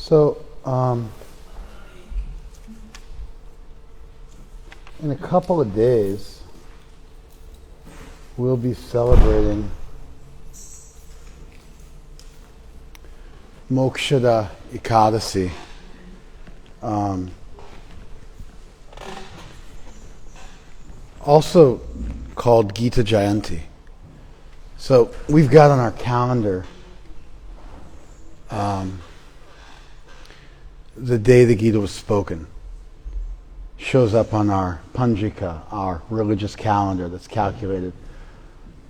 So, in a couple of days, we'll be celebrating Mokshada Ekadasi. Also called Gita Jayanti. So we've got on our calendar the day the Gita was spoken. Shows up on our Panjika, our religious calendar that's calculated.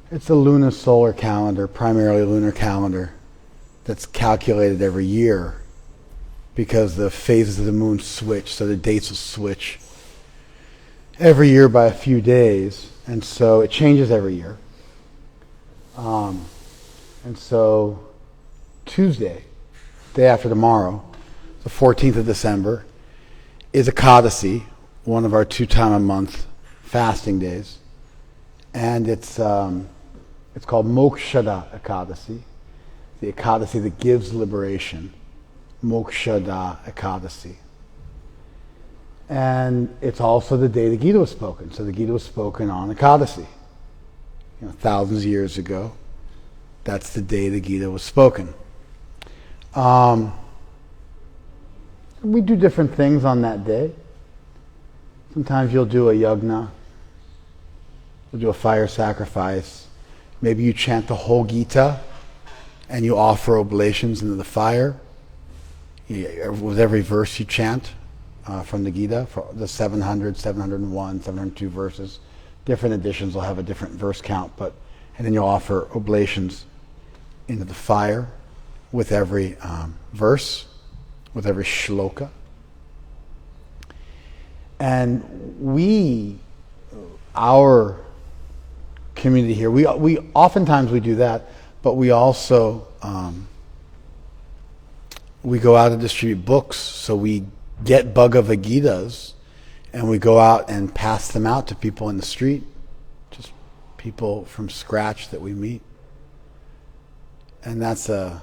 It's a lunar solar calendar, primarily lunar calendar, that's calculated every year because the phases of the moon switch, so the dates will switch every year by a few days, and so it changes every year. And so Tuesday, day after tomorrow, the 14th of December, is Ekadasi, one of our 2-time-a-month fasting days. And it's called Mokshada Ekadasi, the Ekadasi that gives liberation, Mokshada Ekadasi. And it's also the day the Gita was spoken. So the Gita was spoken on Ekadasi. Thousands of years ago, that's the day the Gita was spoken. We do different things on that day. Sometimes you'll do a yajna, you'll do a fire sacrifice. Maybe you chant the whole Gita and you offer oblations into the fire. With every verse you chant from the Gita, for the 700, 701, 702 verses. Different editions will have a different verse count, and then you'll offer oblations into the fire with every verse, with every shloka. And our community here, we oftentimes we do that, but we also we go out and distribute books. So we get bhagavadgitas and we go out and pass them out to people in the street, just people from scratch that we meet. And that's a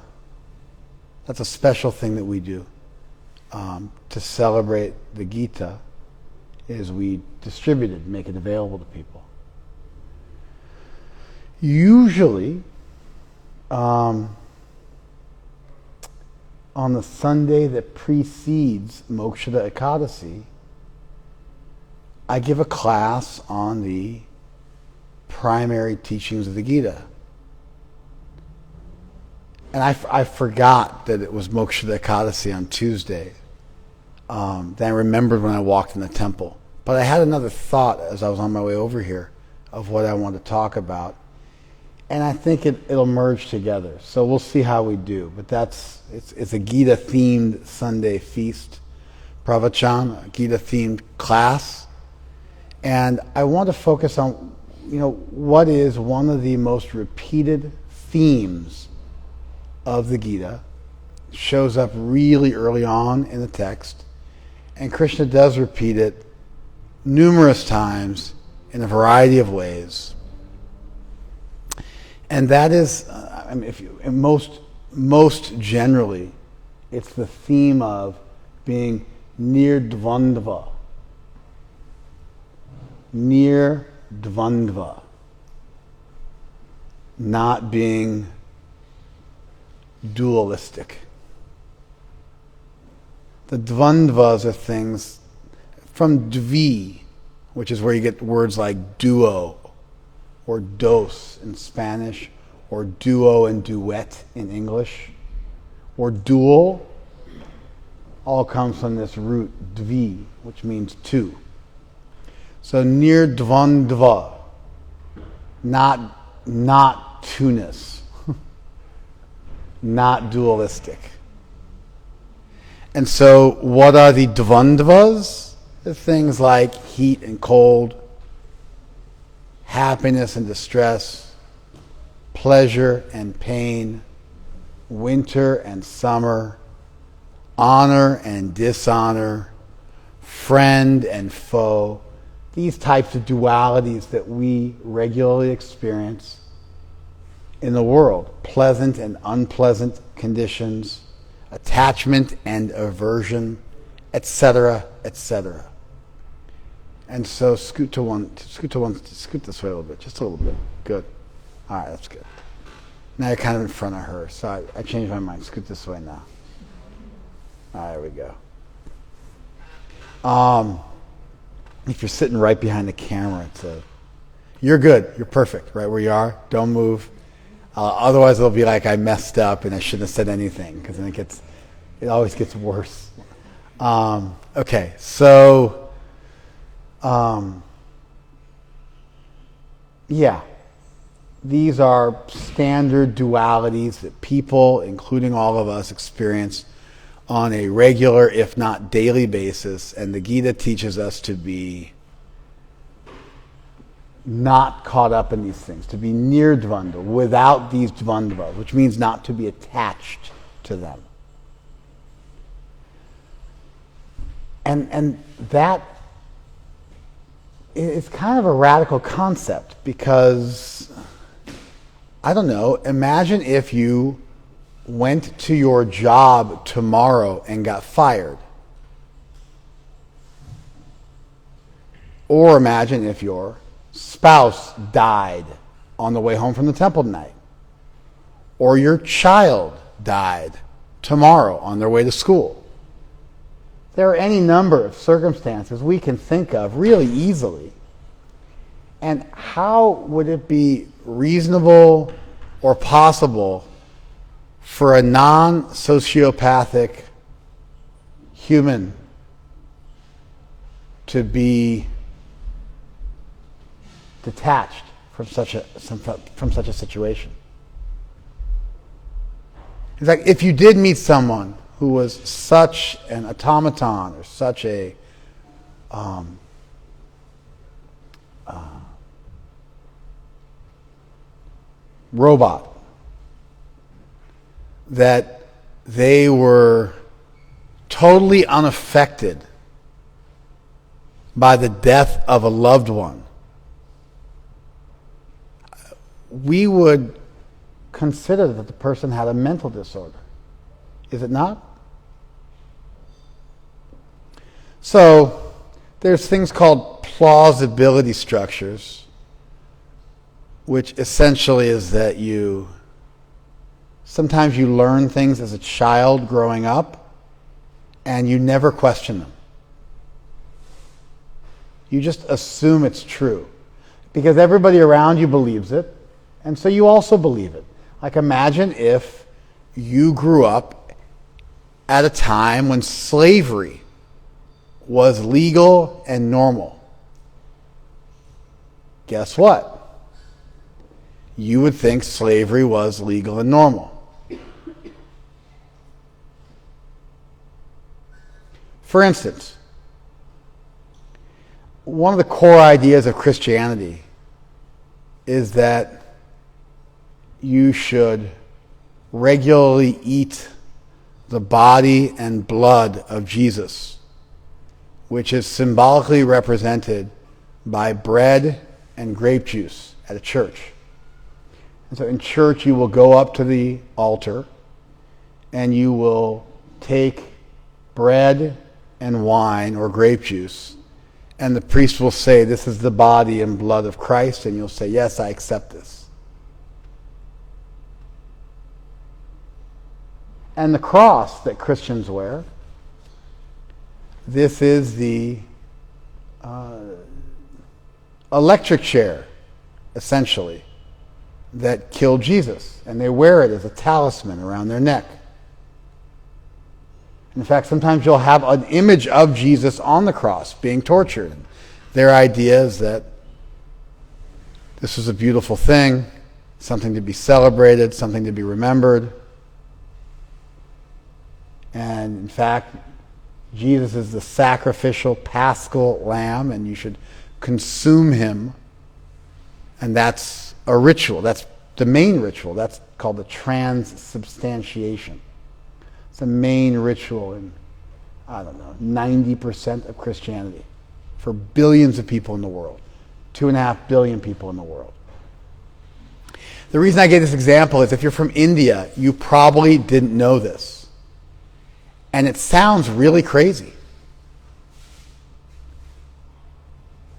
special thing that we do to celebrate the Gita. Is we distribute it, make it available to people. Usually, on the Sunday that precedes Mokshada Ekadasi, I give a class on the primary teachings of the Gita. And I forgot that it was Mokshada Ekadasi on Tuesday. Then I remembered when I walked in the temple. But I had another thought as I was on my way over here of what I want to talk about. And I think it'll merge together. So we'll see how we do. But it's a Gita-themed Sunday feast, pravachan, a Gita-themed class. And I want to focus on, what is one of the most repeated themes of the Gita. It shows up really early on in the text. And Krishna does repeat it numerous times in a variety of ways. And that is, most generally, it's the theme of being near dvandva. Near dvandva. Not being dualistic. The dvandvas are things from dvi, which is where you get words like duo or dos in Spanish, or duo and duet in English, or dual, all comes from this root dvi, which means two. So near dvandva, not two-ness, not dualistic. And so what are the dvandvas? They're things like heat and cold, happiness and distress, pleasure and pain, winter and summer, honor and dishonor, friend and foe. These types of dualities that we regularly experience in the world, pleasant and unpleasant conditions, attachment and aversion, etc., etc. And so scoot this way a little bit, just a little bit. Good. All right, that's good. Now you're kind of in front of her, so I changed my mind. Scoot this way now. All right, there we go. If you're sitting right behind the camera, you're good. You're perfect right where you are. Don't move. Otherwise, it'll be like I messed up and I shouldn't have said anything, because then it always gets worse. Okay, so yeah, these are standard dualities that people, including all of us, experience on a regular, if not daily basis, and the Gita teaches us to be not caught up in these things, to be near dvandva, without these dvandvas, which means not to be attached to them. And that is kind of a radical concept, because, I don't know, imagine if you went to your job tomorrow and got fired. Or imagine if your spouse died on the way home from the temple tonight. Or your child died tomorrow on their way to school. There are any number of circumstances we can think of really easily. And how would it be reasonable or possible for a non-sociopathic human to be detached from such a situation? In fact, if you did meet someone who was such an automaton or such a robot, that they were totally unaffected by the death of a loved one, we would consider that the person had a mental disorder. Is it not? So, there's things called plausibility structures, which essentially is that sometimes you learn things as a child growing up, and you never question them. You just assume it's true, because everybody around you believes it, and so you also believe it. Like, imagine if you grew up at a time when slavery was legal and normal. Guess what? You would think slavery was legal and normal. For instance, one of the core ideas of Christianity is that you should regularly eat the body and blood of Jesus, which is symbolically represented by bread and grape juice at a church. And so in church, you will go up to the altar and you will take bread and wine or grape juice, and the priest will say, "This is the body and blood of Christ," and you'll say, "Yes, I accept this." And the cross that Christians wear, this is the electric chair, essentially, that killed Jesus. And they wear it as a talisman around their neck. In fact, sometimes you'll have an image of Jesus on the cross being tortured. Their idea is that this was a beautiful thing, something to be celebrated, something to be remembered. And in fact, Jesus is the sacrificial paschal lamb, and you should consume him. And that's a ritual. That's the main ritual. That's called the transubstantiation. It's the main ritual in, 90% of Christianity for billions of people in the world. 2.5 billion people in the world. The reason I gave this example is if you're from India, you probably didn't know this. And it sounds really crazy.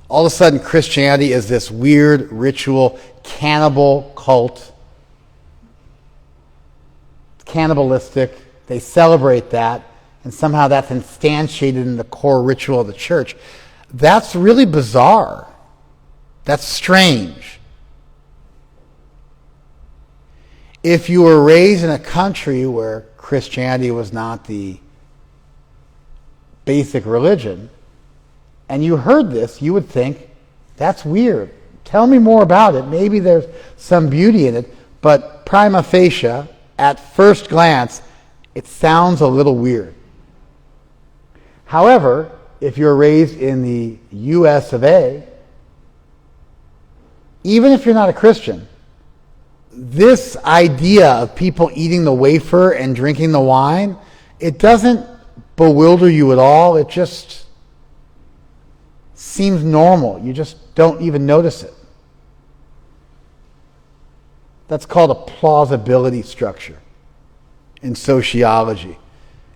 All of a sudden, Christianity is this weird ritual, cannibal cult, cannibalistic. They celebrate that, and somehow that's instantiated in the core ritual of the church. That's really bizarre. That's strange. If you were raised in a country where Christianity was not the basic religion, and you heard this, you would think, that's weird. Tell me more about it. Maybe there's some beauty in it, but prima facie, at first glance, it sounds a little weird. However, if you're raised in the US of A, even if you're not a Christian, this idea of people eating the wafer and drinking the wine, it doesn't bewilder you at all. It just seems normal. You just don't even notice it. That's called a plausibility structure in sociology.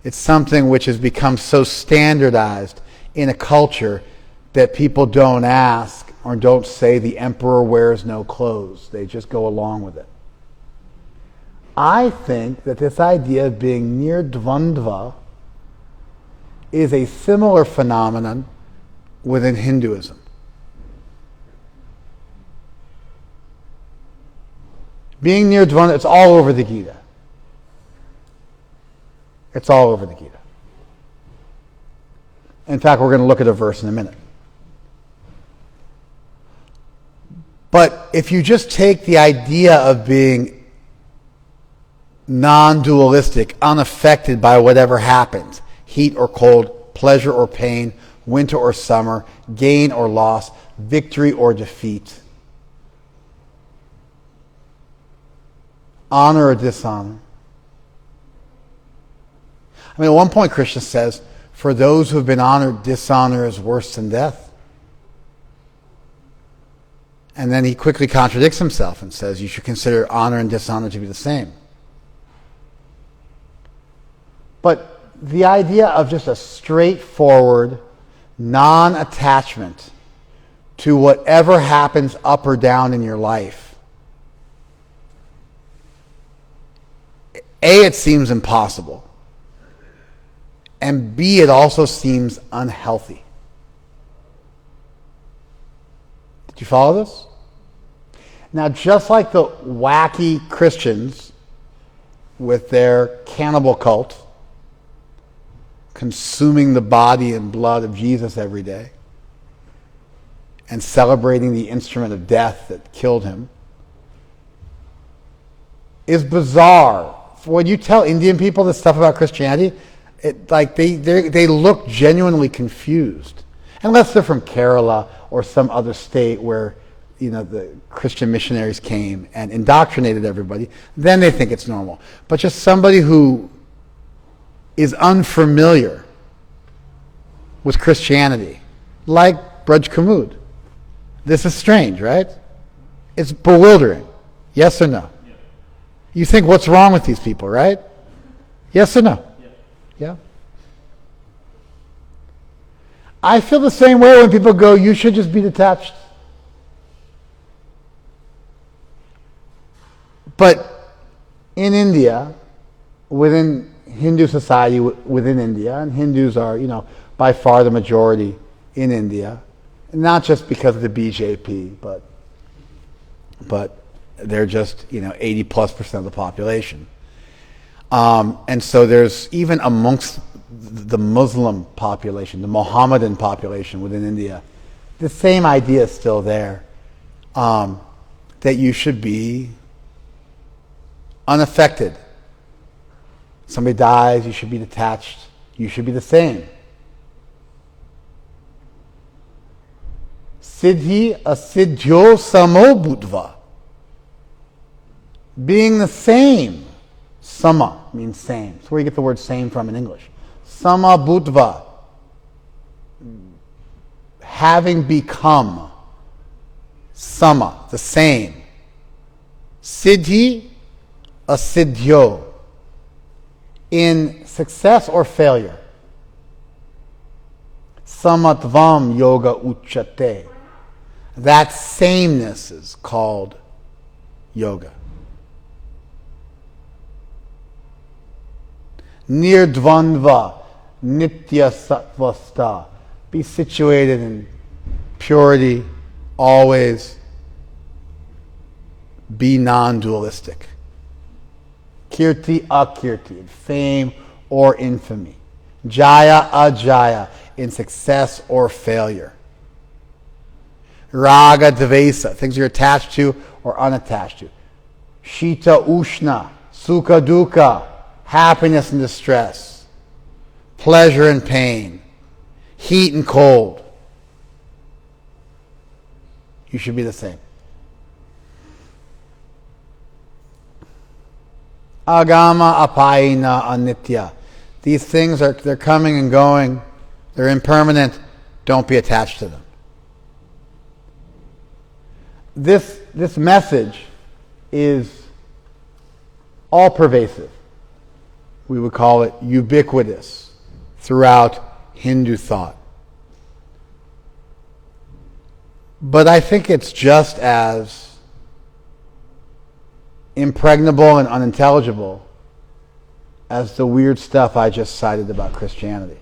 It's something which has become so standardized in a culture that people don't ask or don't say the emperor wears no clothes. They just go along with it. I think that this idea of being near dvandva is a similar phenomenon within Hinduism. Being near dvandva, it's all over the Gita. It's all over the Gita. In fact, we're going to look at a verse in a minute. But if you just take the idea of being non-dualistic, unaffected by whatever happens, heat or cold, pleasure or pain, winter or summer, gain or loss, victory or defeat, honor or dishonor. I mean, at one point, Krishna says, for those who have been honored, dishonor is worse than death. And then he quickly contradicts himself and says, you should consider honor and dishonor to be the same. But the idea of just a straightforward non-attachment to whatever happens up or down in your life, A, it seems impossible. And B, it also seems unhealthy. Did you follow this? Now, just like the wacky Christians with their cannibal cult, consuming the body and blood of Jesus every day, and celebrating the instrument of death that killed him, is bizarre. When you tell Indian people this stuff about Christianity, they look genuinely confused, unless they're from Kerala or some other state where the Christian missionaries came and indoctrinated everybody. Then they think it's normal. But just somebody who is unfamiliar with Christianity, like Braj Kamud, this is strange, right? It's bewildering. Yes or no? Yeah. You think, what's wrong with these people, right? Yes or no? Yeah. I feel the same way when people go, you should just be detached. But in India, within Hindu society, within India, and Hindus are, by far the majority in India, not just because of the BJP, but they're just, 80+% of the population. And so there's, even amongst the Muslim population, the Mohammedan population within India, the same idea is still there, that you should be unaffected. Somebody dies, you should be detached. You should be the same. Siddhi asiddhyo samo bhutva. Being the same. Sama means same. That's where you get the word same from in English. Sama bhutva. Having become. Sama, the same. Siddhi asiddhyo. in success or failure. Samatvam yoga uchate. That sameness is called yoga. Nirdvandva nitya sattvasta. Be situated in purity, always. Be non-dualistic. Kirti akirti, in fame or infamy. Jaya ajaya, in success or failure. Raga dvesa, things you're attached to or unattached to. Shita ushna, sukha dukkha, happiness and distress. Pleasure and pain. Heat and cold. You should be the same. Agama apayina anitya. These things they're coming and going. They're impermanent. Don't be attached to them. This message is all pervasive. We would call it ubiquitous throughout Hindu thought. But I think it's just as impregnable and unintelligible as the weird stuff I just cited about Christianity.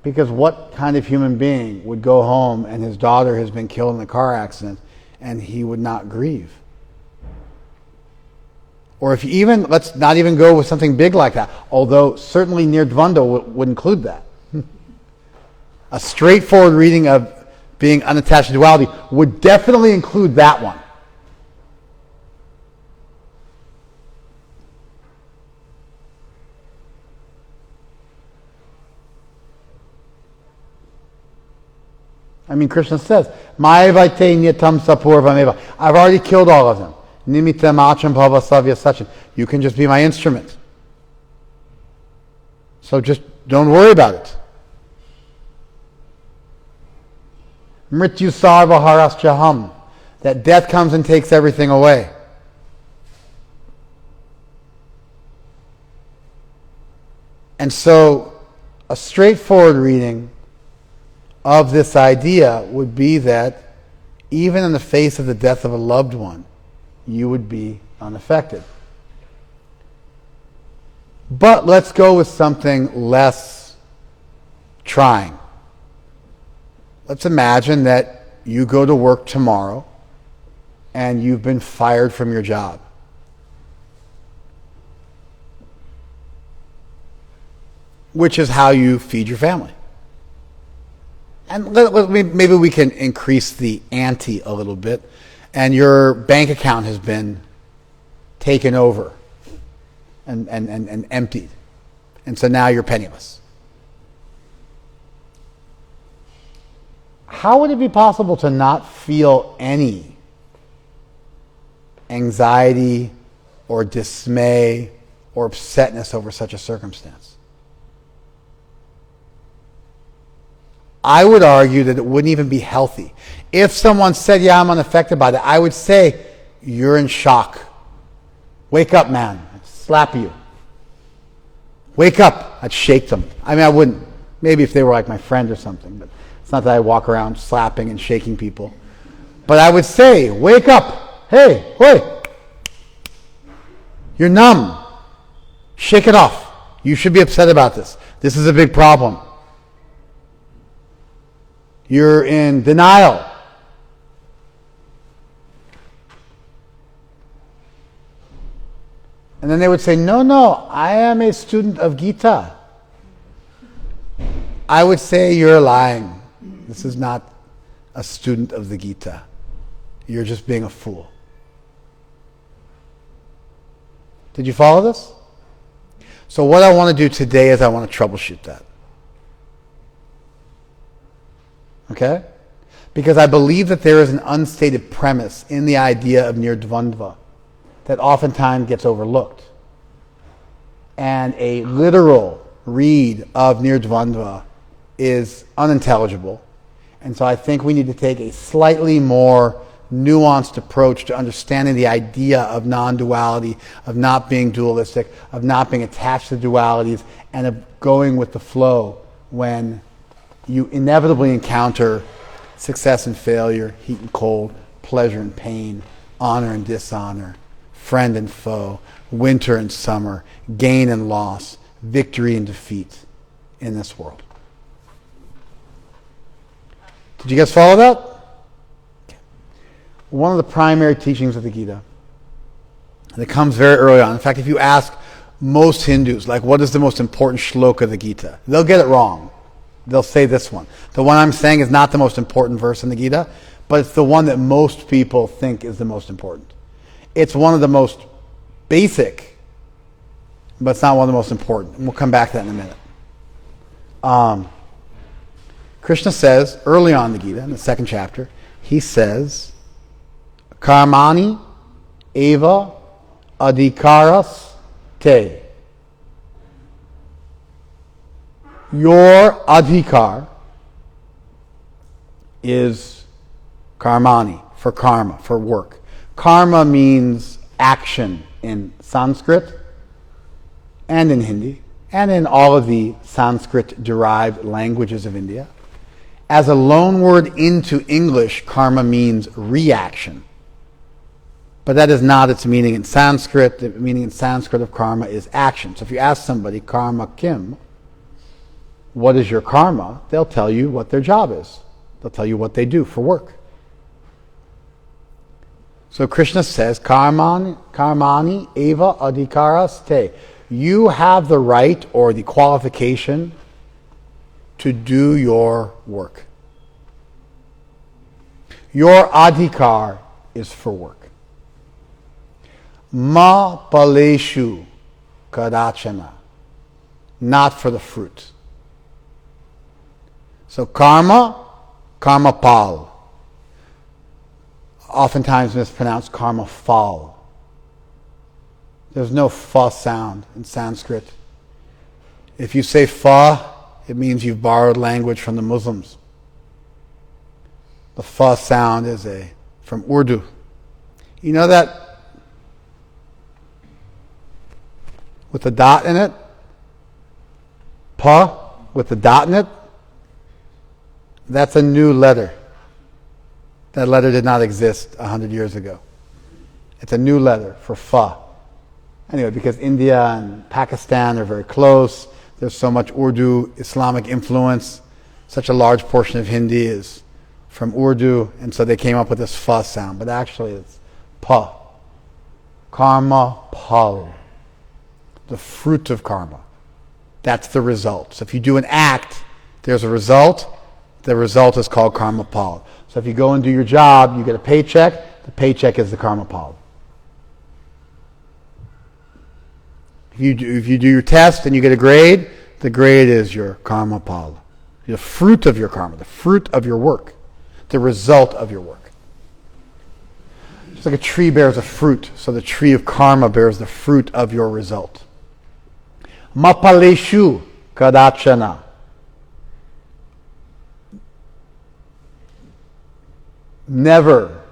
Because what kind of human being would go home and his daughter has been killed in a car accident and he would not grieve? Or if you even, let's not even go with something big like that, although certainly Nirdvanda would include that. A straightforward reading of being unattached to duality would definitely include that one. I mean, Krishna says, Maevaite nyatam sapurvameva. I've already killed all of them. Nimitam acham bhavasavya sachin. You can just be my instrument. So just don't worry about it. Mrityu sarva haraschaham. That death comes and takes everything away. And so, a straightforward reading of this idea would be that even in the face of the death of a loved one, you would be unaffected. But let's go with something less trying. Let's imagine that you go to work tomorrow and you've been fired from your job. Which is how you feed your family. And maybe we can increase the ante a little bit, and your bank account has been taken over and emptied. And so now you're penniless. How would it be possible to not feel any anxiety or dismay or upsetness over such a circumstance? I would argue that it wouldn't even be healthy. If someone said, yeah, I'm unaffected by that, I would say, you're in shock. Wake up, man. I'd slap you. Wake up. I'd shake them. I mean, I wouldn't. Maybe if they were like my friend or something, but it's not that I walk around slapping and shaking people. But I would say, wake up. Hey, wait. You're numb. Shake it off. You should be upset about this. This is a big problem. You're in denial. And then they would say, no, I am a student of Gita. I would say, you're lying. This is not a student of the Gita. You're just being a fool. Did you follow this? So what I want to do today is I want to troubleshoot that. Okay? Because I believe that there is an unstated premise in the idea of nirdvandva that oftentimes gets overlooked. And a literal read of nirdvandva is unintelligible. And so I think we need to take a slightly more nuanced approach to understanding the idea of non-duality, of not being dualistic, of not being attached to dualities, and of going with the flow when you inevitably encounter success and failure, heat and cold, pleasure and pain, honor and dishonor, friend and foe, winter and summer, gain and loss, victory and defeat in this world. Did you guys follow that? Okay. One of the primary teachings of the Gita, and it comes very early on. In fact, if you ask most Hindus, like, what is the most important shloka of the Gita? They'll get it wrong. They'll say this one. The one I'm saying is not the most important verse in the Gita, but it's the one that most people think is the most important. It's one of the most basic, but it's not one of the most important. And we'll come back to that in a minute. Krishna says, early on in the Gita, in the second chapter, he says, Karmani eva adhikaras te. Your adhikar is karmani, for karma, for work. Karma means action in Sanskrit and in Hindi and in all of the Sanskrit-derived languages of India. As a loan word into English, karma means reaction. But that is not its meaning in Sanskrit. The meaning in Sanskrit of karma is action. So if you ask somebody, karma kim, what is your karma? They'll tell you what their job is. They'll tell you what they do for work. So Krishna says, karmani eva adhikaras te. You have the right or the qualification to do your work. Your adhikar is for work. Ma paleshu kadachana. Not for the fruit. So karma pal. Oftentimes mispronounced karma phal. There's no fa sound in Sanskrit. If you say fa, it means you've borrowed language from the Muslims. The fa sound is from Urdu. You know that with the dot in it? Pa with the dot in it? That's a new letter. That letter did not exist 100 years ago. It's a new letter for fa. Anyway, because India and Pakistan are very close, there's so much Urdu Islamic influence, such a large portion of Hindi is from Urdu, and so they came up with this fa sound, but actually it's pa. Karma pal. The fruit of karma. That's the result. So if you do an act, there's a result. The result is called karma pal. So if you go and do your job, you get a paycheck. The paycheck is the karma pal. If you do your test and you get a grade, the grade is your karma pal. The fruit of your karma, the fruit of your work, the result of your work. Just like a tree bears a fruit, so the tree of karma bears the fruit of your result. Mapaleshu kadachana. Never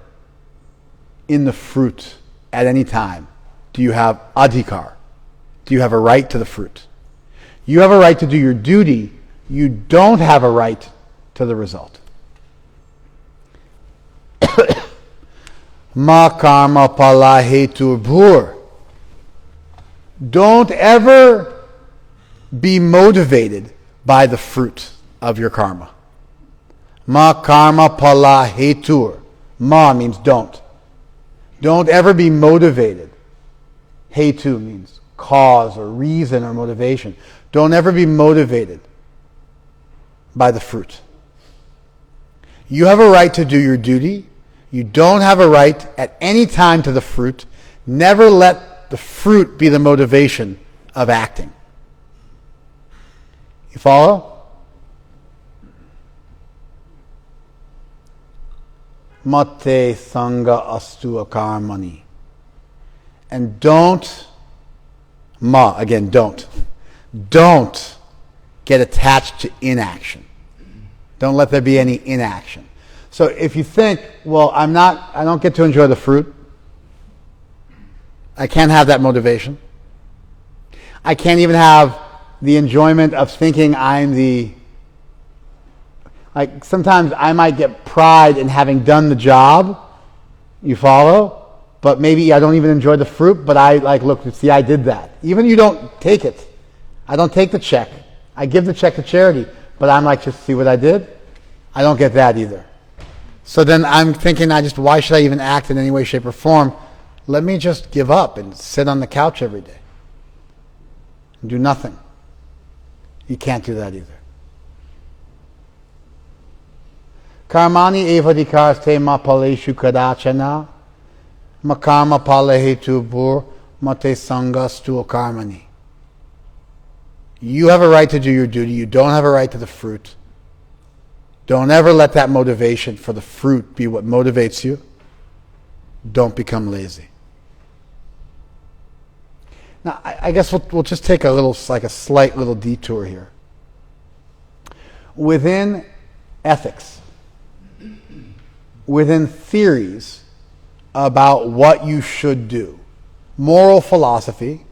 in the fruit at any time do you have adhikar. Do you have a right to the fruit? You have a right to do your duty. You don't have a right to the result. Ma karma pala hetu bhur. Don't ever be motivated by the fruit of your karma. Ma karma pala hetur. Ma means don't. Don't ever be motivated. Hetu means cause or reason or motivation. Don't ever be motivated by the fruit. You have a right to do your duty. You don't have a right at any time to the fruit. Never let the fruit be the motivation of acting. You follow? Mate sangha astu akarmani. And don't get attached to inaction. Don't let there be any inaction. So if you think, well, I don't get to enjoy the fruit. I can't have that motivation. I can't even have the enjoyment of thinking like sometimes I might get pride in having done the job. You follow? But maybe I don't even enjoy the fruit, but I look, see, I did that. Even you don't take it. I don't take the check. I give the check to charity, but I'm like, just see what I did? I don't get that either. So then I'm thinking, why should I even act in any way, shape, or form? Let me just give up and sit on the couch every day and do nothing. You can't do that either. Karmani evadikaste ma paleshu kadachana makarma palehetu bur mate sangastu karmani. You have a right to do your duty. You don't have a right to the fruit. Don't ever let that motivation for the fruit be what motivates you. Don't become lazy. Now, I guess we'll just take a slight little detour here. Within ethics, within theories about what you should do, moral philosophy,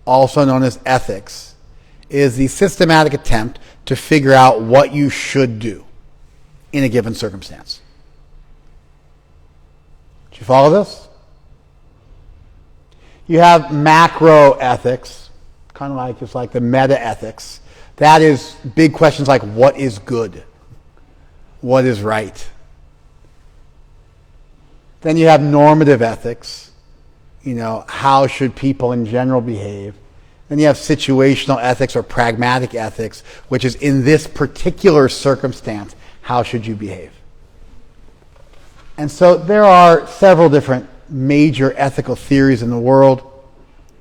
also known as ethics, is the systematic attempt to figure out what you should do in a given circumstance. Do you follow this? You have macro ethics, kind of like it's like the meta ethics. That is big questions like what is good? What is right? Then you have normative ethics. How should people in general behave? Then you have situational ethics or pragmatic ethics, which is in this particular circumstance, how should you behave? And so there are several different major ethical theories in the world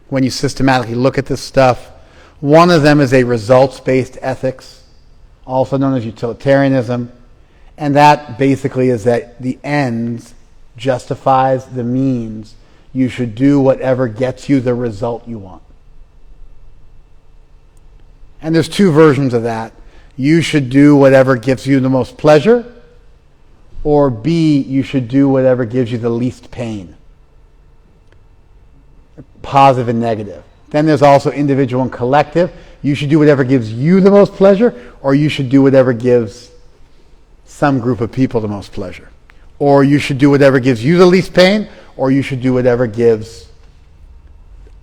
when you systematically look at this stuff. One of them is a results-based ethics, also known as utilitarianism. And that basically is that the ends justifies the means. You should do whatever gets you the result you want. And there's two versions of that. You should do whatever gives you the most pleasure, or B, you should do whatever gives you the least pain. Positive and negative. Then there's also individual and collective. You should do whatever gives you the most pleasure, or you should do whatever gives some group of people the most pleasure. Or you should do whatever gives you the least pain, or you should do whatever gives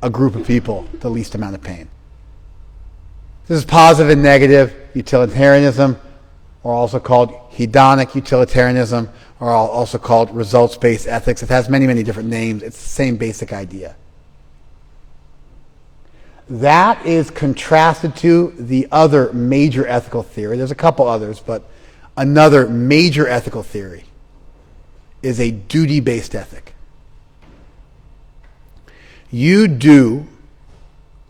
a group of people the least amount of pain. This is positive and negative utilitarianism, or also called hedonic utilitarianism, or also called results-based ethics. It has many, many different names. It's the same basic idea. That is contrasted to the other major ethical theory. There's a couple others, but another major ethical theory is a duty-based ethic. You do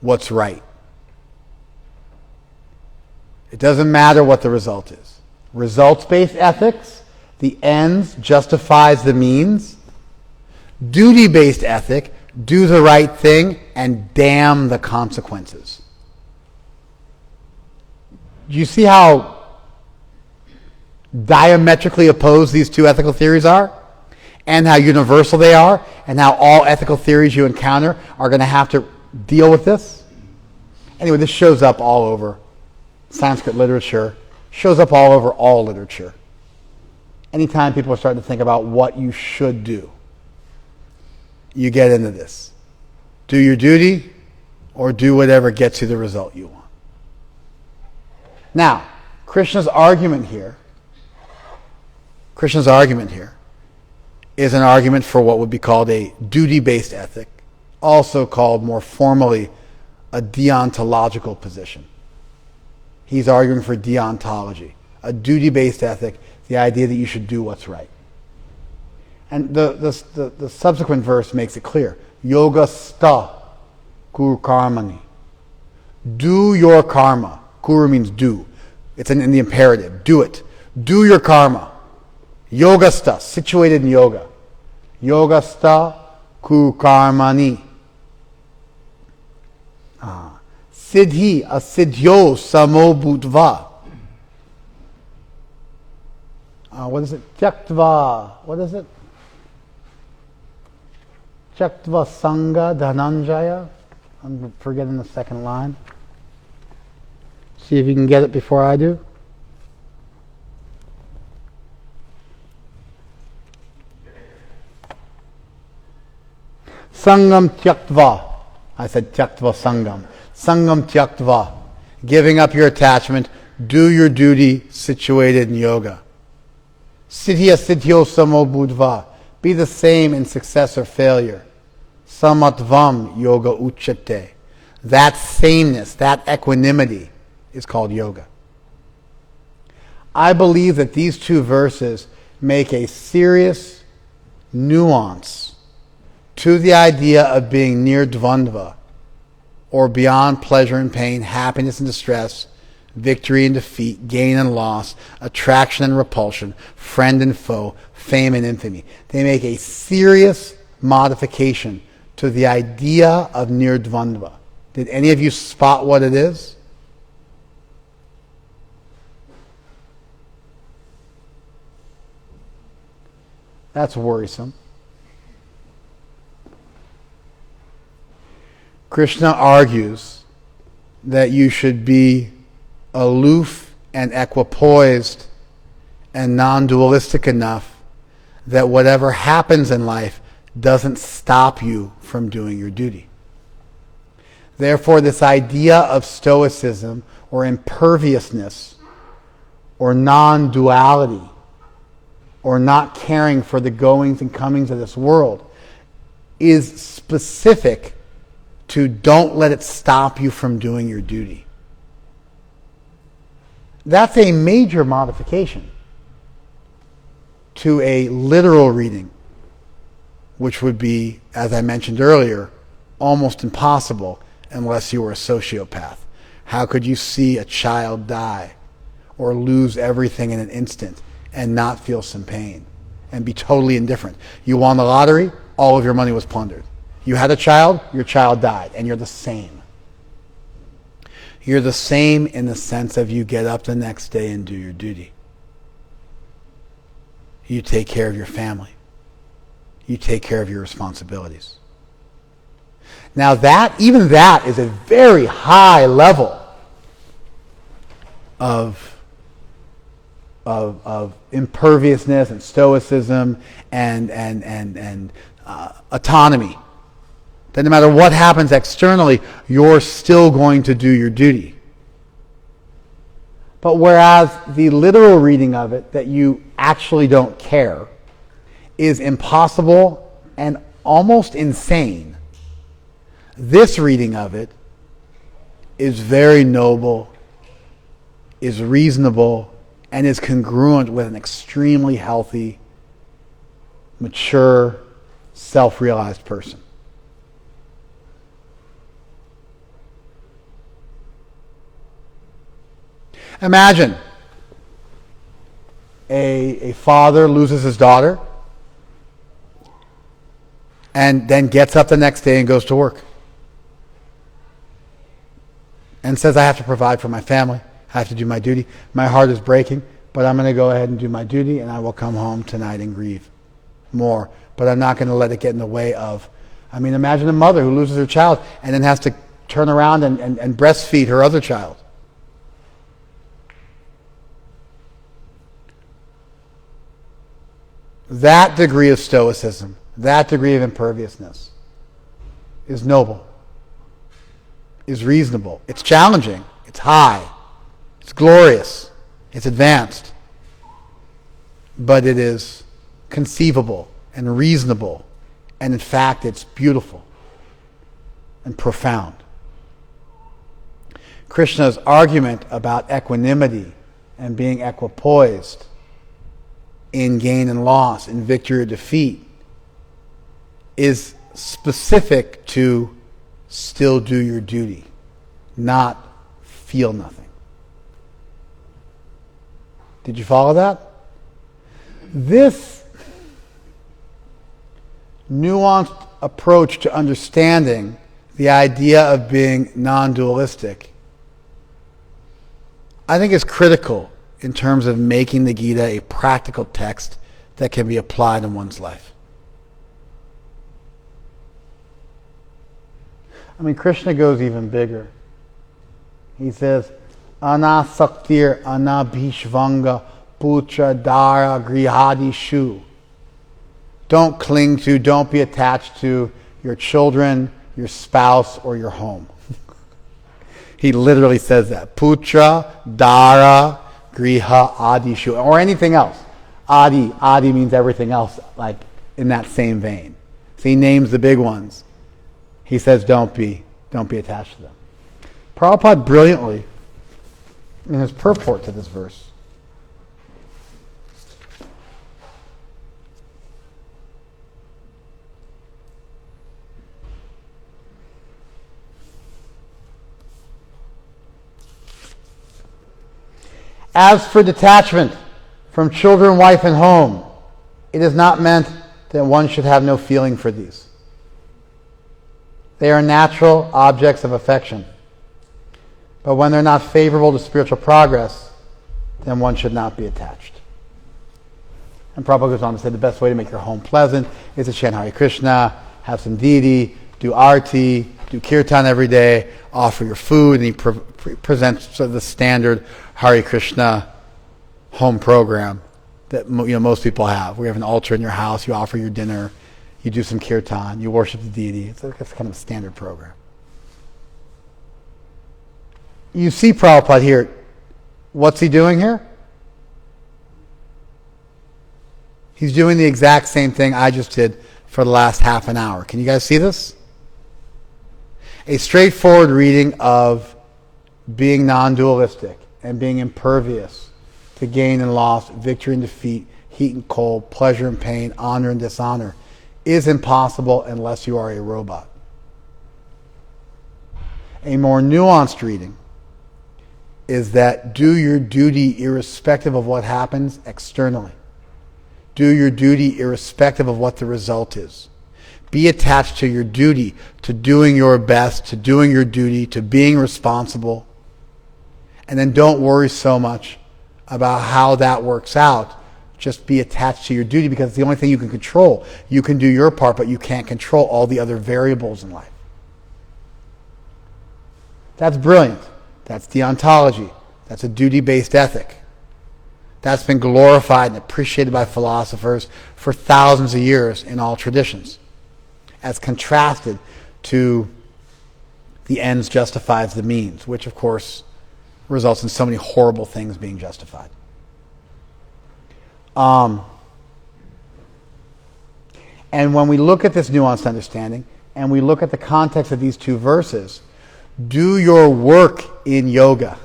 what's right. It doesn't matter what the result is. Results-based ethics, the ends justifies the means. Duty-based ethic, do the right thing and damn the consequences. Do you see how diametrically opposed these two ethical theories are? And how universal they are? And how all ethical theories you encounter are going to have to deal with this? Anyway, this shows up all over Sanskrit literature, shows up all over all literature. Anytime people are starting to think about what you should do, you get into this. Do your duty or do whatever gets you the result you want. Now, Krishna's argument here is an argument for what would be called a duty-based ethic, also called more formally a deontological position. He's arguing for deontology, a duty-based ethic, the idea that you should do what's right. And the subsequent verse makes it clear. Yoga sta kuru karmani. Do your karma. Kuru means do. It's in the imperative. Do it. Do your karma. Yoga sta, situated in yoga. Yoga sta kuru karmani. Siddhi asidhyo samo bhutva. What is it? Tyaktva. What is it? Tyaktva Sangha Dhananjaya. I'm forgetting the second line. See if you can get it before I do. Sangam Tyaktva. I said Tyaktva Sangam. Sangam Tyaktva. Giving up your attachment. Do your duty situated in yoga. Siddhya Siddhyo Samo Budva. Be the same in success or failure. Samatvam Yoga Uchate. That sameness, that equanimity is called yoga. I believe that these two verses make a serious nuance to the idea of being near dvandva, or beyond pleasure and pain, happiness and distress, victory and defeat, gain and loss, attraction and repulsion, friend and foe, fame and infamy. They make a serious modification to the idea of near dvandva. Did any of you spot what it is? That's worrisome. Krishna argues that you should be aloof and equipoised and non-dualistic enough that whatever happens in life doesn't stop you from doing your duty. Therefore, this idea of stoicism or imperviousness or non-duality or not caring for the goings and comings of this world is specific to don't let it stop you from doing your duty. That's a major modification to a literal reading, which would be, as I mentioned earlier, almost impossible unless you were a sociopath. How could you see a child die or lose everything in an instant and not feel some pain and be totally indifferent? You won the lottery, all of your money was plundered. You had a child, your child died, and you're the same. You're the same in the sense of you get up the next day and do your duty. You take care of your family. You take care of your responsibilities. Now even that is a very high level of imperviousness and stoicism and autonomy. That no matter what happens externally, you're still going to do your duty. But whereas the literal reading of it, that you actually don't care, is impossible and almost insane, this reading of it is very noble, is reasonable, and is congruent with an extremely healthy, mature, self-realized person. Imagine a father loses his daughter and then gets up the next day and goes to work and says, I have to provide for my family. I have to do my duty. My heart is breaking, but I'm going to go ahead and do my duty, and I will come home tonight and grieve more. But I'm not going to let it get in the way of... imagine a mother who loses her child and then has to turn around and breastfeed her other child. That degree of stoicism, that degree of imperviousness is noble, is reasonable. It's challenging, it's high, it's glorious, it's advanced. But it is conceivable and reasonable, and in fact it's beautiful and profound. Krishna's argument about equanimity and being equipoised in gain and loss, in victory or defeat, is specific to still do your duty, not feel nothing. Did you follow that? This nuanced approach to understanding the idea of being non-dualistic, I think, is critical in terms of making the Gita a practical text that can be applied in one's life. I mean, Krishna goes even bigger. He says, Anasaktir anabhishvanga putra dara grihadi shu. Don't cling to, don't be attached to your children, your spouse, or your home. He literally says that. Putra, dara, griha, adi, shu, or anything else. Adi means everything else, like in that same vein. So he names the big ones. He says, don't be attached to them. Prabhupada brilliantly, in his purport to this verse, as for detachment from children, wife, and home, it is not meant that one should have no feeling for these. They are natural objects of affection. But when they're not favorable to spiritual progress, then one should not be attached. And Prabhupada goes on to say the best way to make your home pleasant is to chant Hare Krishna, have some deity, do arti, do kirtan every day, offer your food, and he presents sort of the standard Hare Krishna home program that most people have. We have an altar in your house, you offer your dinner, you do some kirtan, you worship the deity. It's kind of a standard program. You see Prabhupada here. What's he doing here? He's doing the exact same thing I just did for the last half an hour. Can you guys see this? A straightforward reading of being non-dualistic and being impervious to gain and loss, victory and defeat, heat and cold, pleasure and pain, honor and dishonor is impossible unless you are a robot. A more nuanced reading is that do your duty irrespective of what happens externally. Do your duty irrespective of what the result is. Be attached to your duty, to doing your best, to doing your duty, to being responsible. And then don't worry so much about how that works out. Just be attached to your duty because it's the only thing you can control. You can do your part, but you can't control all the other variables in life. That's brilliant. That's deontology. That's a duty-based ethic. That's been glorified and appreciated by philosophers for thousands of years in all traditions, as contrasted to the ends justifies the means, which of course results in so many horrible things being justified. And when we look at this nuanced understanding, and we look at the context of these two verses, do your work in yoga.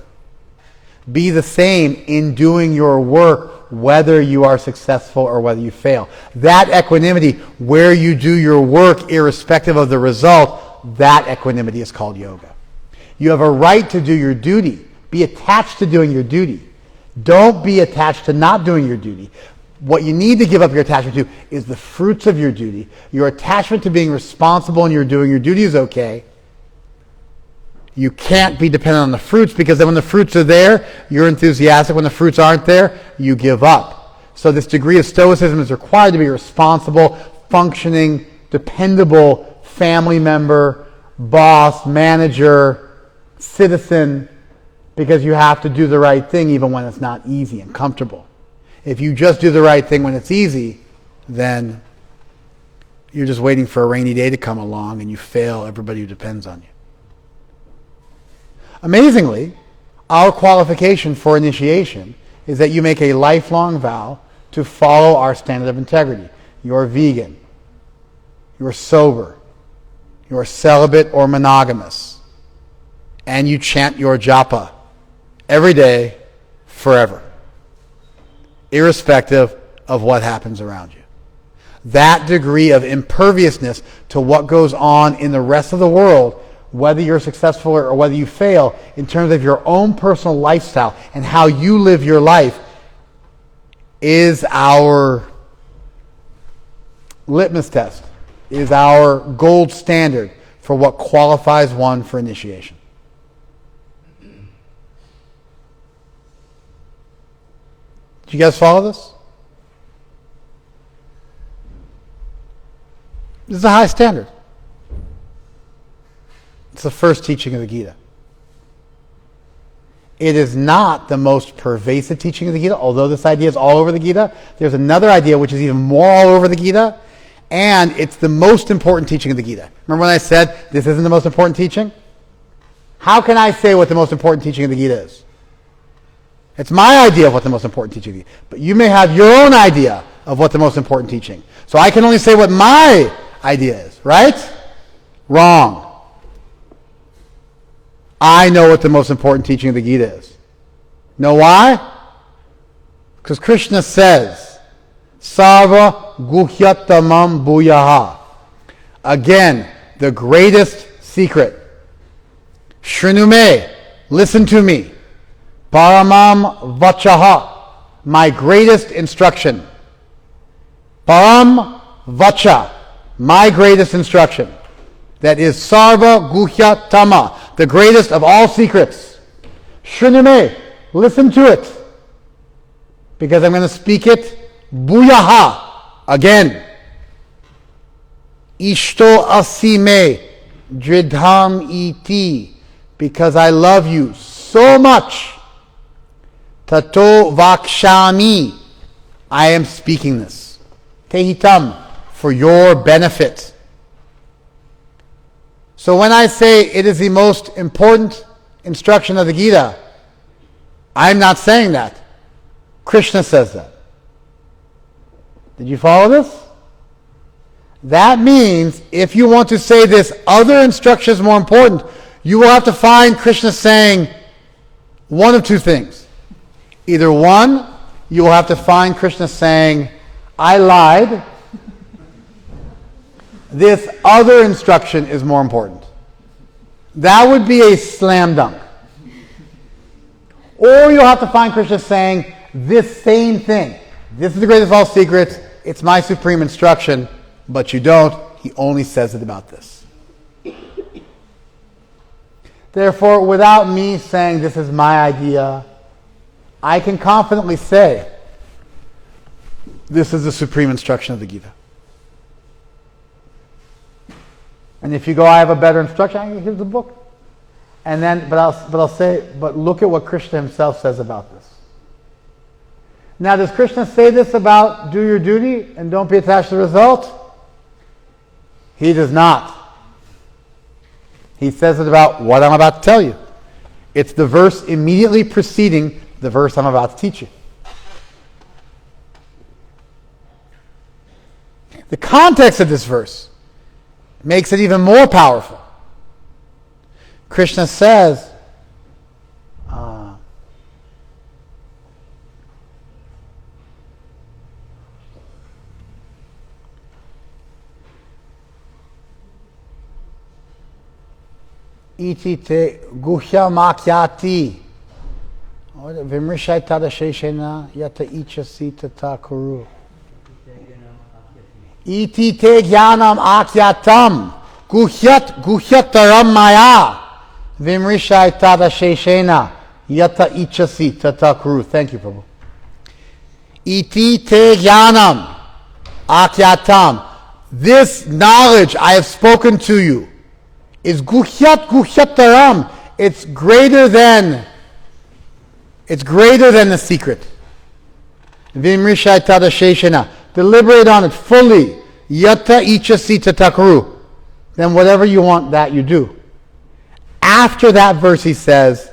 Be the same in doing your work, whether you are successful or whether you fail. That equanimity, where you do your work irrespective of the result, that equanimity is called yoga. You have a right to do your duty. Be attached to doing your duty. Don't be attached to not doing your duty. What you need to give up your attachment to is the fruits of your duty. Your attachment to being responsible and you're doing your duty is okay. You can't be dependent on the fruits because then when the fruits are there, you're enthusiastic. When the fruits aren't there, you give up. So this degree of stoicism is required to be a responsible, functioning, dependable family member, boss, manager, citizen, because you have to do the right thing even when it's not easy and comfortable. If you just do the right thing when it's easy, then you're just waiting for a rainy day to come along and you fail everybody who depends on you. Amazingly, our qualification for initiation is that you make a lifelong vow to follow our standard of integrity. You're vegan. You're sober. You're celibate or monogamous. And you chant your japa every day, forever, irrespective of what happens around you. That degree of imperviousness to what goes on in the rest of the world, whether you're successful or whether you fail, in terms of your own personal lifestyle and how you live your life, is our litmus test, is our gold standard for what qualifies one for initiation. Do you guys follow this? This is a high standard. It's the first teaching of the Gita. It is not the most pervasive teaching of the Gita, although this idea is all over the Gita. There's another idea which is even more all over the Gita, and it's the most important teaching of the Gita. Remember when I said this isn't the most important teaching? How can I say what the most important teaching of the Gita is? It's my idea of what the most important teaching is. But you may have your own idea of what the most important teaching. So I can only say what my idea is, right? Wrong. I know what the most important teaching of the Gita is. Know why? Because Krishna says, Sarva guhyatamam bhuyaha. Again, the greatest secret. Shrinume, listen to me. Paramam vachaha, my greatest instruction. Param vacha, my greatest instruction. That is sarva guhyatama, the greatest of all secrets. Shrinume, listen to it. Because I'm going to speak it bhuyaha, again. Ishto asime dridham iti, because I love you so much. Tato vakshami, I am speaking this. Tehitam, for your benefit. So when I say it is the most important instruction of the Gita, I'm not saying that. Krishna says that. Did you follow this? That means if you want to say this other instruction is more important, you will have to find Krishna saying one of two things. Either one, you will have to find Krishna saying, I lied. This other instruction is more important. That would be a slam dunk. Or you'll have to find Krishna saying this same thing. This is the greatest of all secrets. It's my supreme instruction. But you don't. He only says it about this. Therefore, without me saying this is my idea, I can confidently say this is the supreme instruction of the Gita. And if you go, I have a better instruction, here's the book. And then, but I'll say, but look at what Krishna himself says about this. Now, does Krishna say this about do your duty and don't be attached to the result? He does not. He says it about what I'm about to tell you. It's the verse immediately preceding the verse I'm about to teach you. The context of this verse makes it even more powerful. Krishna says, Iti te guhya makyati vimrishai tadasheshena yata ichasi tata kuru. Iti te jnanam akyatam guhyataram maya vimrishai tadasheshena yata ichasi tata kuru. Thank you, Prabhu. Iti te jnanam akyatam. This knowledge I have spoken to you is guhyataram. It's greater than the secret. Vimrishai tadasheshena. Deliberate on it fully. Yata ichasi tatakaru. Then whatever you want, that you do. After that verse he says,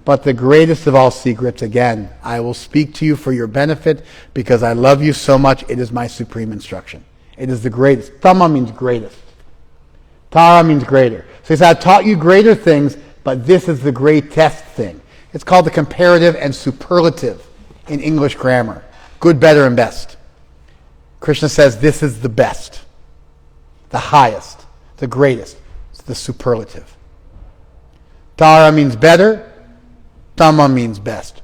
but the greatest of all secrets, again, I will speak to you for your benefit because I love you so much. It is my supreme instruction. It is the greatest. Tama means greatest. Tara means greater. So he said, I've taught you greater things, but this is the greatest thing. It's called the comparative and superlative in English grammar. Good, better, and best. Krishna says this is the best, the highest, the greatest. It's the superlative. Tara means better. Tama means best.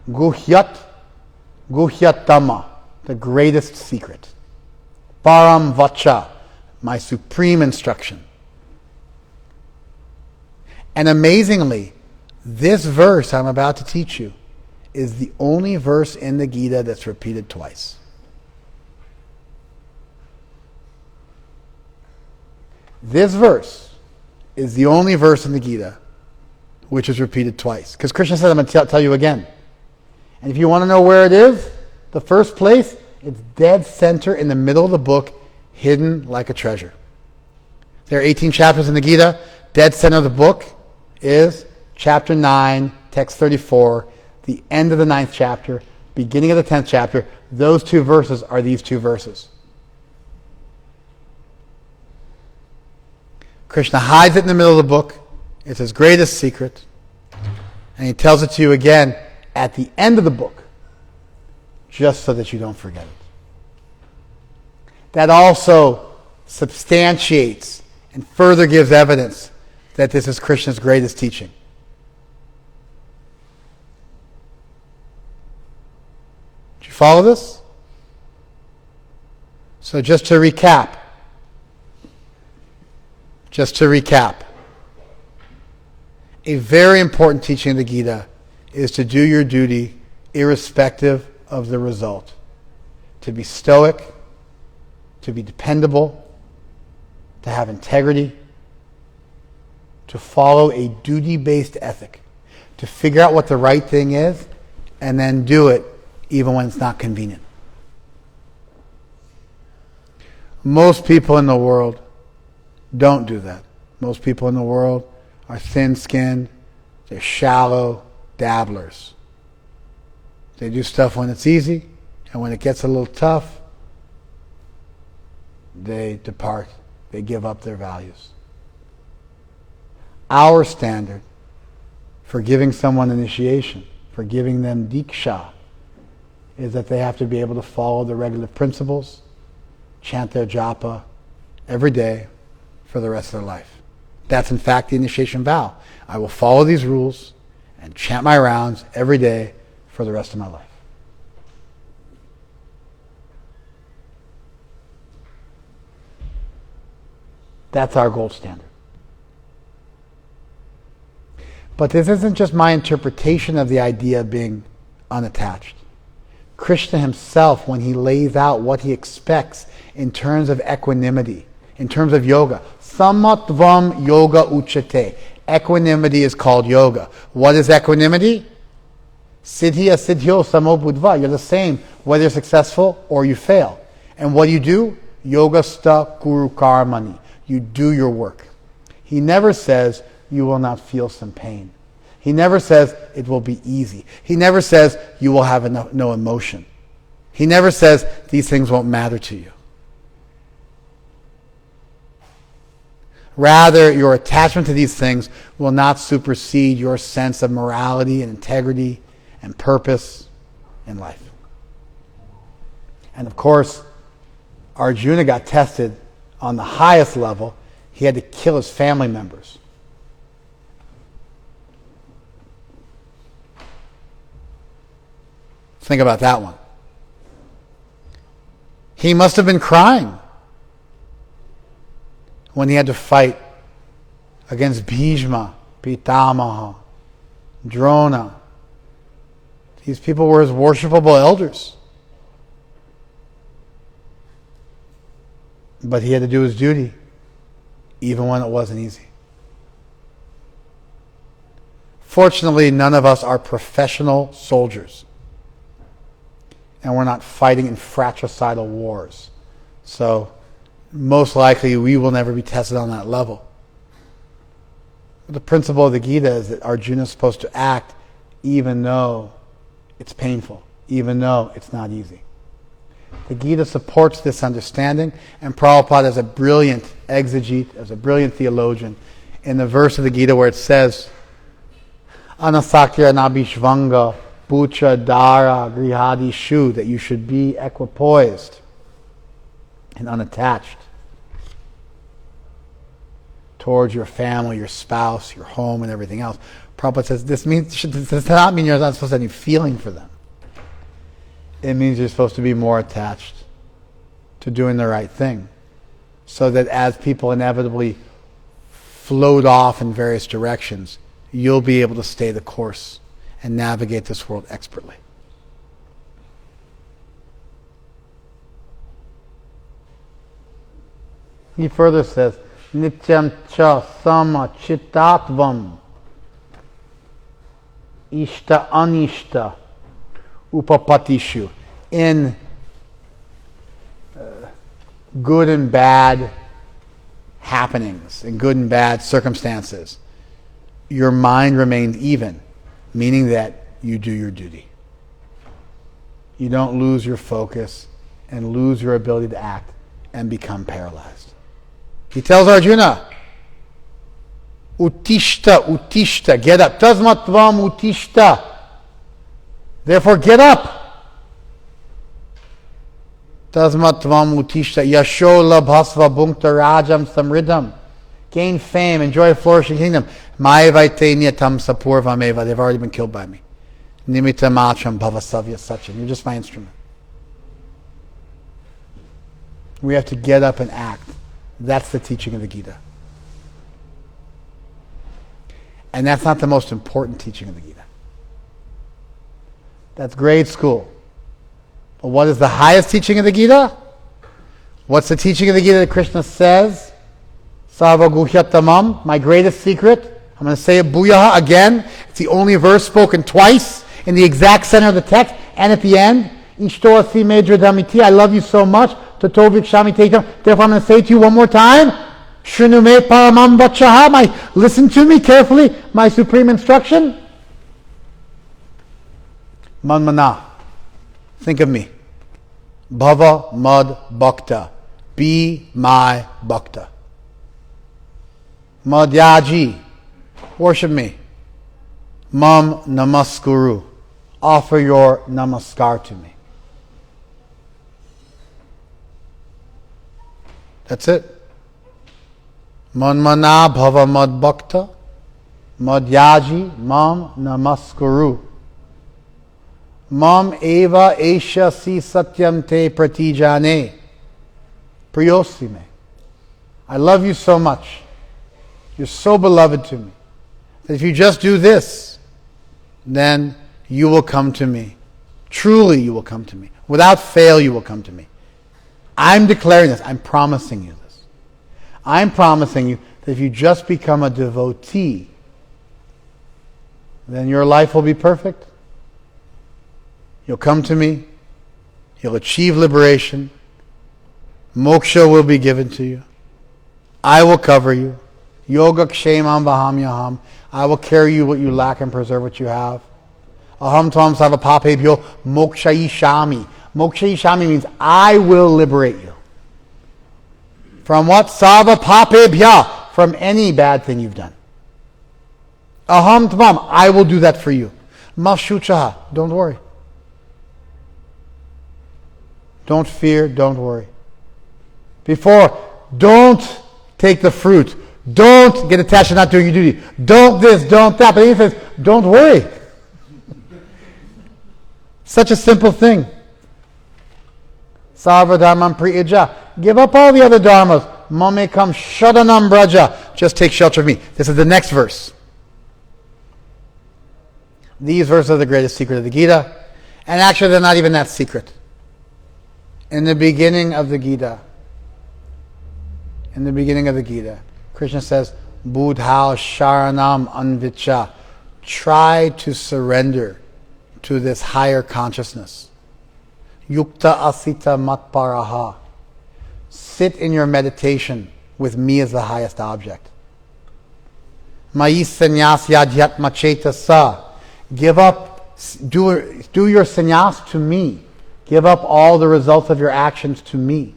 Guhyatama, the greatest secret. Param vacha, my supreme instruction. And amazingly, this verse I'm about to teach you is the only verse in the Gita that's repeated twice. This verse is the only verse in the Gita which is repeated twice. Because Krishna said, I'm going to tell you again. And if you want to know where it is, the first place, it's dead center in the middle of the book, hidden like a treasure. There are 18 chapters in the Gita. Dead center of the book is chapter 9, text 34, the end of the 9th chapter, beginning of the 10th chapter. Those two verses are these two verses. Krishna hides it in the middle of the book. It's his greatest secret. And he tells it to you again at the end of the book, just so that you don't forget it. That also substantiates and further gives evidence that this is Krishna's greatest teaching. Did you follow this? So just to recap, a very important teaching of the Gita is to do your duty irrespective of the result. To be stoic, to be dependable, to have integrity, to follow a duty-based ethic, to figure out what the right thing is, and then do it even when it's not convenient. Most people in the world don't do that. Most people in the world are thin-skinned, they're shallow dabblers. They do stuff when it's easy, and when it gets a little tough, they depart. They give up their values. Our standard for giving someone initiation, for giving them diksha, is that they have to be able to follow the regular principles, chant their japa every day for the rest of their life. That's in fact the initiation vow. I will follow these rules and chant my rounds every day for the rest of my life. That's our gold standard. But this isn't just my interpretation of the idea of being unattached. Krishna himself, when he lays out what he expects in terms of equanimity, in terms of yoga, samatvam yoga uchate. Equanimity is called yoga. What is equanimity? Siddhi asiddhyo samo buddhva. You're the same whether you're successful or you fail. And what do you do? Yoga sta kuru karmani. You do your work. He never says you will not feel some pain. He never says it will be easy. He never says you will have no emotion. He never says these things won't matter to you. Rather, your attachment to these things will not supersede your sense of morality and integrity and purpose in life. And of course, Arjuna got tested on the highest level. He had to kill his family members. Think about that one. He must have been crying when he had to fight against Bhishma, Pitamaha, Drona. These people were his worshipable elders. But he had to do his duty, even when it wasn't easy. Fortunately, none of us are professional soldiers. And we're not fighting in fratricidal wars. So, most likely, we will never be tested on that level. But the principle of the Gita is that Arjuna is supposed to act even though it's painful, even though it's not easy. The Gita supports this understanding, and Prabhupada is a brilliant exegete, as a brilliant theologian, in the verse of the Gita where it says, Anasakya nabhishvanga pucha dara grihadi shu, that you should be equipoised and unattached towards your family, your spouse, your home, and everything else. Prabhupada says this does not mean you're not supposed to have any feeling for them. It means you're supposed to be more attached to doing the right thing, so that as people inevitably float off in various directions, you'll be able to stay the course and navigate this world expertly. He further says, Nityam cha sama chittatvam ishta anishta upapatishu. In good and bad happenings, in good and bad circumstances, your mind remains even, meaning that you do your duty. You don't lose your focus and lose your ability to act and become paralyzed. He tells Arjuna, Utishta, get up. Tasmatvam utishta. Therefore, get up. Tasmatvam utishta. Yasho labhasva bhunkta rajam samridam. Gain fame, enjoy a flourishing kingdom. Mayevaite nyatam sapurvameva. They've already been killed by me. Nimitta matram bhavasavya sachin. You're just my instrument. We have to get up and act. That's the teaching of the Gita. And that's not the most important teaching of the Gita. That's grade school. But what is the highest teaching of the Gita? What's the teaching of the Gita that Krishna says? Sarva guhyatamam, my greatest secret. I'm going to say it bhuyaha again. It's the only verse spoken twice in the exact center of the text and at the end. Ishto asi medra damiti, I love you so much. Tato vikshami tetam. Therefore I'm going to say to you one more time. Shrinu me paramam vachaha, listen to me carefully, my supreme instruction. Manmana, think of me. Bhava mad bhakta, be my bhakta. Madhyaji, worship me. Mam namaskuru, offer your namaskar to me. That's it. Manmana bhava mad bhakta, madhyaji mam namaskuru. Mam eva esha si satyam te pratijane. Priyosime. I love you so much. You're so beloved to me that if you just do this, then you will come to me. Truly you will come to me. Without fail you will come to me. I'm declaring this. I'm promising you this. I'm promising you that if you just become a devotee, then your life will be perfect. You'll come to me. You'll achieve liberation. Moksha will be given to you. I will cover you. Yoga kshemam vahamyaham. I will carry you what you lack and preserve what you have. Aham tvam savapapebhyo mokshayishami. Mokshayishami means I will liberate you. From what? Savapapebhya. From any bad thing you've done. Aham tvam. I will do that for you. Mashuchaha. Don't worry. Don't fear. Don't worry. Before, don't take the fruit. Don't get attached to not doing your duty. Don't this, don't that. But he says, don't worry. Such a simple thing. Sarva dharmam priyaja. Give up all the other dharmas. Mamekam shadanam braja. Just take shelter of me. This is the next verse. These verses are the greatest secret of the Gita. And actually they're not even that secret. In the beginning of the Gita, Krishna says, Budhao Sharanam Anvicha. Try to surrender to this higher consciousness. Yukta Asita Matparaha. Sit in your meditation with me as the highest object. Mayi Sanyas Yadhyatma Chetasa. Give up, do your sannyas to me. Give up all the results of your actions to me.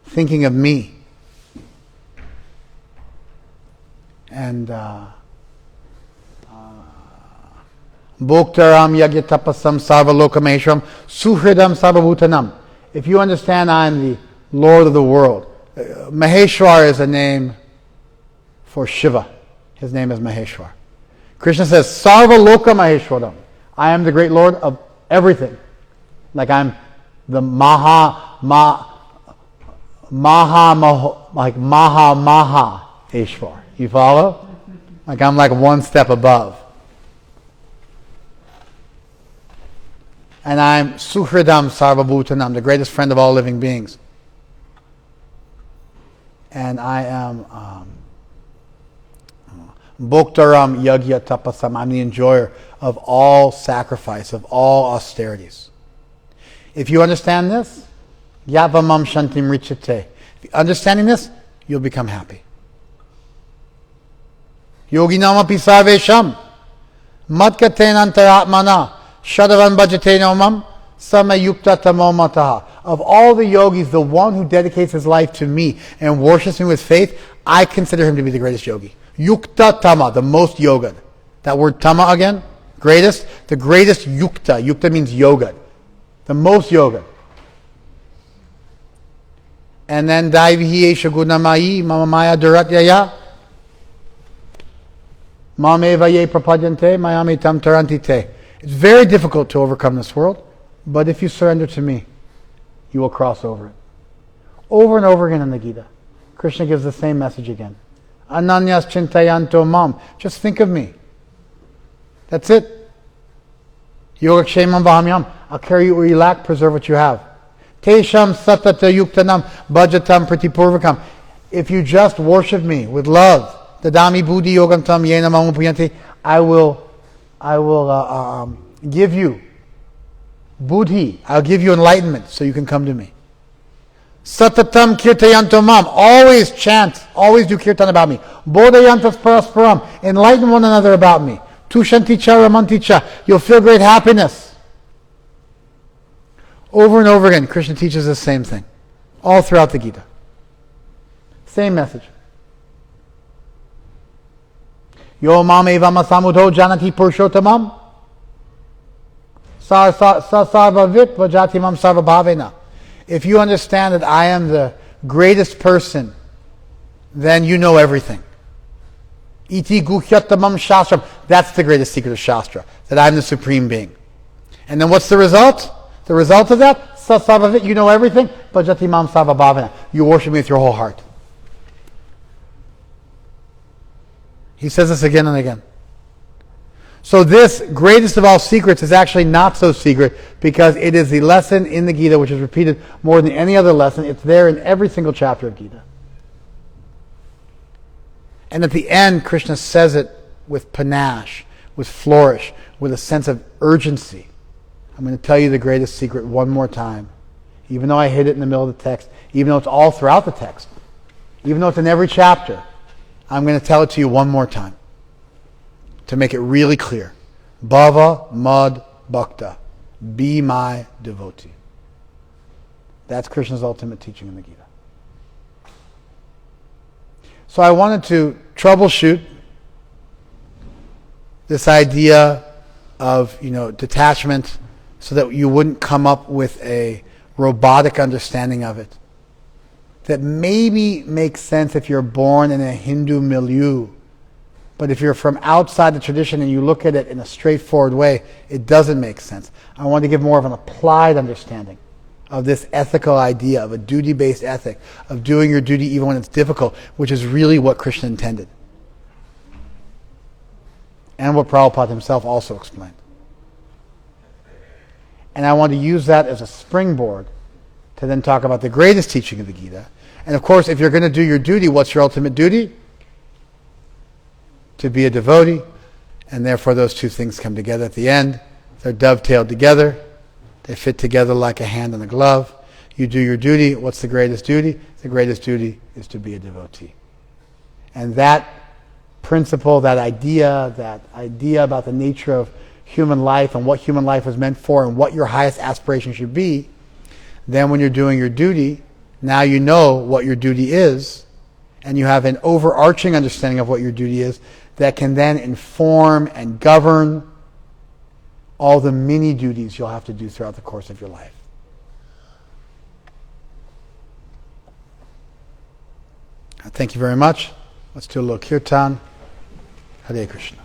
Thinking of me. And Bhoktaram Yagyatapasam Sarvalokameshram Suhridam Sarvabhutanam. If you understand I'm the Lord of the world. Maheshwar is a name for Shiva. His name is Maheshwar. Krishna says, Sarvaloka Maheshwaram. I am the great Lord of everything. Like I'm the Maha Eshwar. You follow? Like I'm like one step above. And I'm Suhridam Sarvabhutanam, the greatest friend of all living beings. And I am Bhoktaram Yagya Tapasam. I'm the enjoyer of all sacrifice, of all austerities. If you understand this, Yavamam Shantim Richate. Understanding this, you'll become happy. Yoginama Pisarvesham Matkaten Antaratmana Shadavan Bhajate Nomam Samayukta Tamomataha. Of all the yogis, the one who dedicates his life to me and worships me with faith, I consider him to be the greatest yogi. Yukta Tama, the most yogad. That word Tama again, greatest, the greatest yukta. Yukta means yogad. The most yogad. And then Daivihi Shagunamai Mamamaya Duratyaya Mamevaye Prapadyante Mayame Tam Tarantite. It's very difficult to overcome this world, but if you surrender to me, you will cross over it. Over and over again in the Gita, Krishna gives the same message again. Ananyas Chintayanto Mam. Just think of me. That's it. Yogakshemam Vahamyam. I'll carry you where you lack, preserve what you have. Tesham Satata Yuktanam Bhajatam Pratipurvakam. If you just worship me with love, Dadami Buddhi Yogantam Yena Mamupuyanti, I will give you buddhi. I'll give you enlightenment so you can come to me. Satatam kirtayantomam. Always chant. Always do kirtan about me. Bodhayantas parasparam. Enlighten one another about me. Tushanticha ramanticha. You'll feel great happiness. Over and over again, Krishna teaches the same thing. All throughout the Gita. Same message. Yo mam evam asamudho janati purushottamam. Sarvavit vajatimam sarvabhavena. If you understand that I am the greatest person, then you know everything. Iti guhyattamam shastram. That's the greatest secret of Shastra, that I'm the supreme being. And then what's the result? The result of that? Sarvavit, you know everything. Vajatimam sarvabhavena. You worship me with your whole heart. He says this again and again. So this greatest of all secrets is actually not so secret because it is the lesson in the Gita which is repeated more than any other lesson. It's there in every single chapter of Gita. And at the end, Krishna says it with panache, with flourish, with a sense of urgency. I'm going to tell you the greatest secret one more time. Even though I hid it in the middle of the text, even though it's all throughout the text, even though it's in every chapter, I'm going to tell it to you one more time to make it really clear. Bhava Mad Bhakta. Be my devotee. That's Krishna's ultimate teaching in the Gita. So I wanted to troubleshoot this idea of, detachment so that you wouldn't come up with a robotic understanding of it that maybe makes sense if you're born in a Hindu milieu. But if you're from outside the tradition and you look at it in a straightforward way, it doesn't make sense. I want to give more of an applied understanding of this ethical idea, of a duty-based ethic, of doing your duty even when it's difficult, which is really what Krishna intended. And what Prabhupada himself also explained. And I want to use that as a springboard to then talk about the greatest teaching of the Gita. And of course, if you're going to do your duty, what's your ultimate duty? To be a devotee. And therefore those two things come together at the end. They're dovetailed together. They fit together like a hand and a glove. You do your duty. What's the greatest duty? The greatest duty is to be a devotee. And that principle, that idea about the nature of human life and what human life was meant for and what your highest aspiration should be, then when you're doing your duty, now you know what your duty is, and you have an overarching understanding of what your duty is that can then inform and govern all the mini duties you'll have to do throughout the course of your life. Thank you very much. Let's do a little kirtan. Hare Krishna.